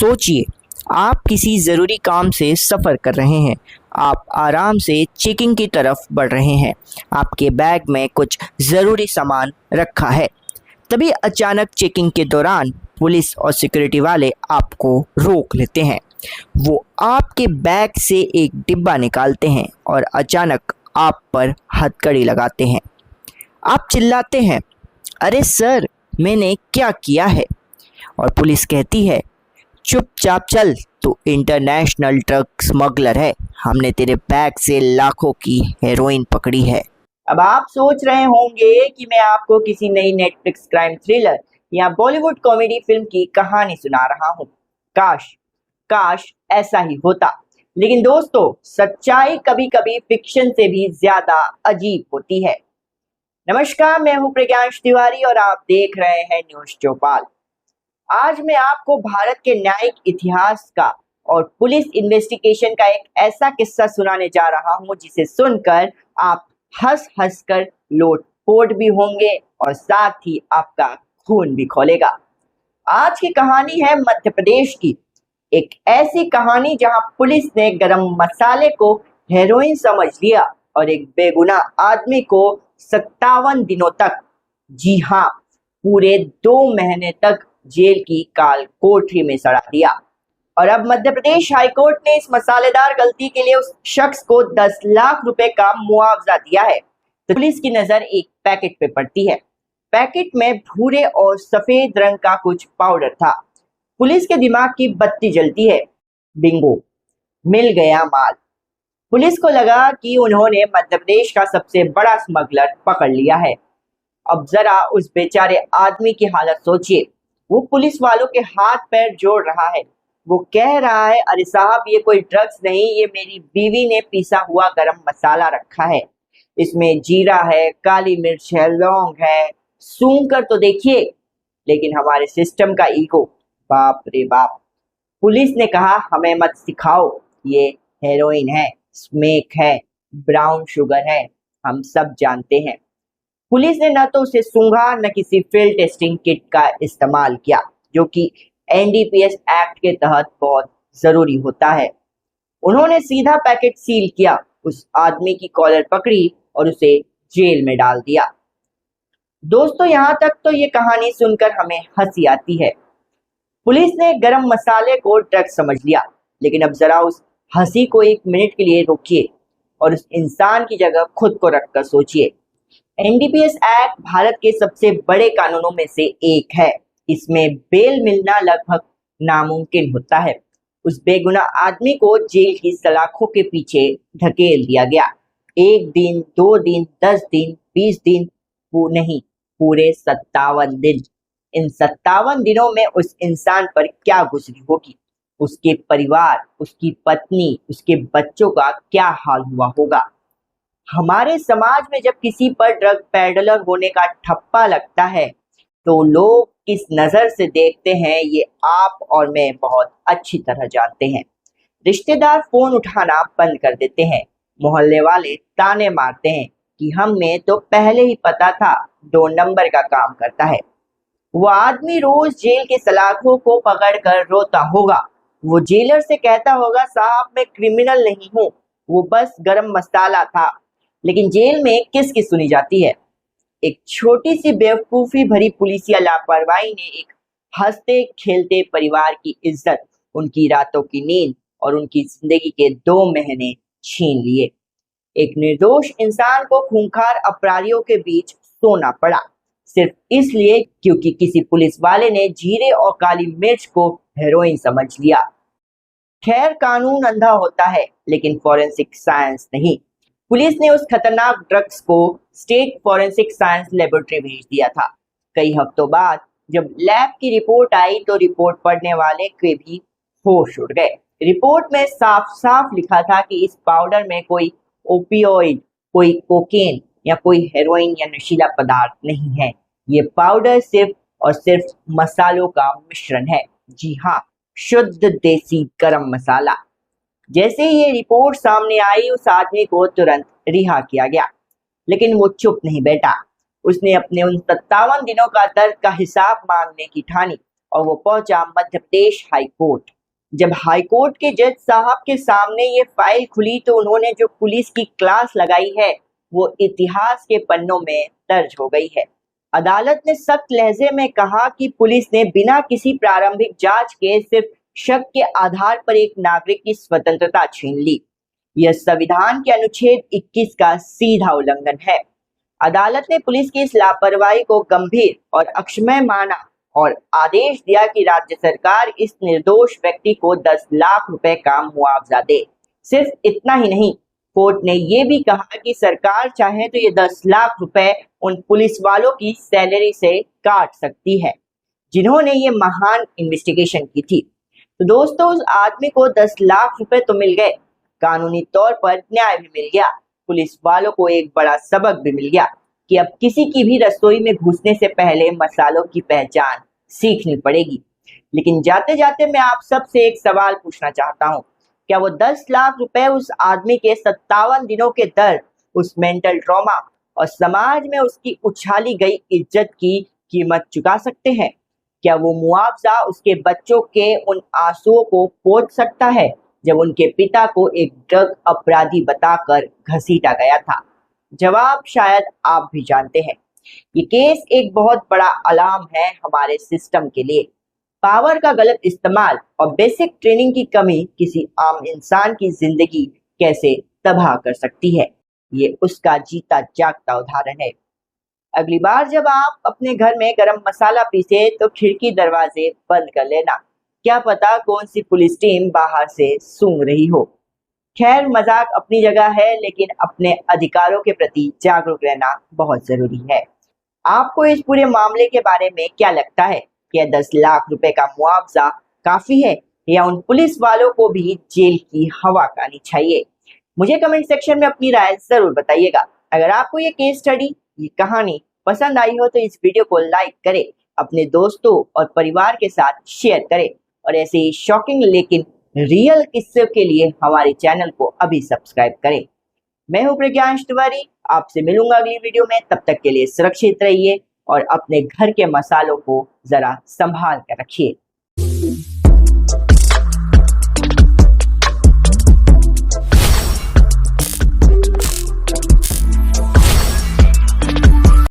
सोचिए, आप किसी ज़रूरी काम से सफ़र कर रहे हैं। आप आराम से चेकिंग की तरफ बढ़ रहे हैं। आपके बैग में कुछ ज़रूरी सामान रखा है। तभी अचानक चेकिंग के दौरान पुलिस और सिक्योरिटी वाले आपको रोक लेते हैं। वो आपके बैग से एक डिब्बा निकालते हैं और अचानक आप पर हथकड़ी लगाते हैं। आप चिल्लाते हैं, अरे सर, मैंने क्या किया है? और पुलिस कहती है, चुपचाप चल, तू इंटरनेशनल ड्रग स्मगलर है। हमने तेरे बैग से लाखों की हेरोइन पकड़ी है। अब आप सोच रहे होंगे कि मैं आपको किसी नई नेटफ्लिक्स क्राइम थ्रिलर या बॉलीवुड कॉमेडी फिल्म की कहानी सुना रहा हूँ। काश काश ऐसा ही होता। लेकिन दोस्तों, सच्चाई कभी कभी फिक्शन से भी ज्यादा अजीब होती है। नमस्कार, मैं हूँ प्रज्ञांश तिवारी और आप देख रहे हैं न्यूज चौपाल। आज मैं आपको भारत के न्यायिक इतिहास का और पुलिस इन्वेस्टिगेशन का एक ऐसा किस्सा सुनाने जा रहा हूँ जिसे सुनकर आप हंस हंस कर लोटपोट भी होंगे और साथ ही आपका खून भी खौलेगा। आज की कहानी है मध्य प्रदेश की, एक ऐसी कहानी जहां पुलिस ने गरम मसाले को हेरोइन समझ लिया और एक बेगुनाह आदमी को 57 दिनों तक, जी हाँ, पूरे 2 महीने तक जेल की काल कोठरी में सड़ा दिया। और अब मध्य प्रदेश हाईकोर्ट ने इस मसालेदार गलती के लिए उस शख्स को 10 लाख रुपए का मुआवजा दिया है। तो पुलिस की नजर एक पैकेट पे पड़ती है। पैकेट में भूरे और सफेद रंग का कुछ पाउडर था। पुलिस के दिमाग की बत्ती जलती है। बिंगो, मिल गया माल। पुलिस को लगा कि उन्होंने मध्य प्रदेश का सबसे बड़ा स्मगलर पकड़ लिया है। अब जरा उस बेचारे आदमी की हालत सोचिए। वो पुलिस वालों के हाथ पैर जोड़ रहा है। वो कह रहा है, अरे साहब, ये कोई ड्रग्स नहीं, ये मेरी बीवी ने पीसा हुआ गरम मसाला रखा है। इसमें जीरा है, काली मिर्च है, लौंग है, सूंघ कर तो देखिए। लेकिन हमारे सिस्टम का ईगो, बाप रे बाप। पुलिस ने कहा, हमें मत सिखाओ, ये हेरोइन है, स्मेक है, ब्राउन शुगर है, हम सब जानते हैं। पुलिस ने न तो उसे सूंघा न किसी फील्ड टेस्टिंग किट का इस्तेमाल किया, जो कि एनडीपीएस एक्ट के तहत बहुत जरूरी होता है। उन्होंने सीधा पैकेट सील किया, उस आदमी की कॉलर पकड़ी और उसे जेल में डाल दिया। दोस्तों, यहाँ तक तो ये कहानी सुनकर हमें हंसी आती है। पुलिस ने गरम मसाले को ड्रग्स समझ लिया, लेकिन अब जरा उस हंसी को 1 मिनट के लिए रोकिए और उस इंसान की जगह खुद को रखकर सोचिए। एनडीपीएस एक्ट भारत के सबसे बड़े कानूनों में से एक है। इसमें बेल मिलना लगभग नामुमकिन होता है। उस बेगुनाह आदमी को जेल की सलाखों के पीछे धकेल दिया गया। 1 दिन, 2 दिन, 10 दिन, 20 दिन, वो नहीं, पूरे 57 दिन। इन 57 दिनों में उस इंसान पर क्या गुजरी होगी? उसके परिवार, उसकी पत्नी, उसके बच्चों का क्या हाल हुआ होगा? हमारे समाज में जब किसी पर ड्रग पेडलर होने का ठप्पा लगता है तो लोग किस नजर से देखते हैं, ये आप और मैं बहुत अच्छी तरह जानते हैं। रिश्तेदार फोन उठाना बंद कर देते हैं। मोहल्ले वाले ताने मारते हैं कि हमें तो पहले ही पता था, 2 नंबर का काम करता है। वो आदमी रोज जेल के सलाखों को पकड़कर रोता होगा। वो जेलर से कहता होगा, साहब, मैं क्रिमिनल नहीं हूँ, वो बस गरम मसाला था। लेकिन जेल में किसकी सुनी जाती है? एक छोटी सी बेवकूफी भरी पुलिसिया लापरवाही ने एक हंसते खेलते परिवार की इज्जत, उनकी रातों की नींद और उनकी जिंदगी के 2 महीने छीन लिए। एक निर्दोष इंसान को खूंखार अपराधियों के बीच सोना पड़ा, सिर्फ इसलिए क्योंकि किसी पुलिस वाले ने जीरे और काली मिर्च को हेरोइन समझ लिया। खैर, कानून अंधा होता है, लेकिन फॉरेंसिक साइंस नहीं। पुलिस ने उस खतरनाक ड्रग्स को स्टेट फॉरेंसिक साइंस लेबोरेटरी भेज दिया था। कई हफ्तों बाद जब लैब की रिपोर्ट आई तो रिपोर्ट पढ़ने वाले के भी होश उड़ गए। रिपोर्ट में साफ साफ लिखा था कि इस पाउडर में कोई ओपियोइड, कोई कोकेन या कोई हेरोइन या नशीला पदार्थ नहीं है। ये पाउडर सिर्फ और सिर्फ मसालों का मिश्रण है। जी हाँ, शुद्ध देसी गरम मसाला। जैसे ही ये रिपोर्ट सामने आई, उस आदमी को तुरंत रिहा किया गया। लेकिन वो चुप नहीं बैठा। उसने अपने उन 57 दिनों का दर्द का हिसाब मांगने की ठानी। और वो पहुंचा मध्य प्रदेश हाई कोर्ट। जब हाई कोर्ट के जज साहब के सामने ये फाइल खुली तो उन्होंने जो पुलिस की क्लास लगाई है वो इतिहास के पन्नों में दर्ज हो गई है। अदालत ने सख्त लहजे में कहा कि पुलिस ने बिना किसी प्रारंभिक जांच के सिर्फ शक के आधार पर एक नागरिक की स्वतंत्रता छीन ली। यह संविधान के अनुच्छेद 21 का सीधा उल्लंघन है। अदालत ने पुलिस की इस लापरवाही को गंभीर और अक्षम्य माना और आदेश दिया कि राज्य सरकार इस निर्दोष व्यक्ति को 10 लाख रुपए का मुआवजा दे। सिर्फ इतना ही नहीं, कोर्ट ने ये भी कहा कि सरकार चाहे तो ये 10 लाख रुपए उन पुलिस वालों की सैलरी से काट सकती है जिन्होंने ये महान इन्वेस्टिगेशन की थी। तो दोस्तों, उस आदमी को 10 लाख रुपए तो मिल गए, कानूनी तौर पर न्याय भी मिल गया, पुलिस वालों को एक बड़ा सबक भी मिल गया कि अब किसी की भी रसोई में घुसने से पहले मसालों की पहचान सीखनी पड़ेगी। लेकिन जाते जाते मैं आप सबसे एक सवाल पूछना चाहता हूँ, क्या वो 10 लाख रुपए उस आदमी के 57 दिनों के दर्द, उस मेंटल ट्रॉमा और समाज में उसकी उछाली गई इज्जत की कीमत चुका सकते हैं? क्या वो मुआवजा उसके बच्चों के उन आंसुओं को पोंछ सकता है जब उनके पिता को एक ड्रग अपराधी बताकर घसीटा गया था? जवाब शायद आप भी जानते हैं। ये केस एक बहुत बड़ा अलार्म है हमारे सिस्टम के लिए। पावर का गलत इस्तेमाल और बेसिक ट्रेनिंग की कमी किसी आम इंसान की जिंदगी कैसे तबाह कर सकती है, ये उसका जीता जागता उदाहरण है। अगली बार जब आप अपने घर में गरम मसाला पीसे तो खिड़की दरवाजे बंद कर लेना, क्या पता कौन सी पुलिस टीम बाहर से सूंघ रही हो। खैर, मजाक अपनी जगह है, लेकिन अपने अधिकारों के प्रति जागरूक रहना बहुत जरूरी है। आपको इस पूरे मामले के बारे में क्या लगता है? क्या 10 लाख रुपए का मुआवजा काफी है या उन पुलिस वालों को भी जेल की हवा खानी चाहिए? मुझे कमेंट सेक्शन में अपनी राय जरूर बताइएगा। अगर आपको ये केस स्टडी, ये कहानी पसंद आई हो तो इस वीडियो को लाइक करें, अपने दोस्तों और परिवार के साथ शेयर करें और ऐसे ही शॉकिंग लेकिन रियल किस्से के लिए हमारे चैनल को अभी सब्सक्राइब करें। मैं हूं प्रज्ञांश तिवारी, आपसे मिलूंगा अगली वीडियो में। तब तक के लिए सुरक्षित रहिए और अपने घर के मसालों को जरा संभाल कर रखिए।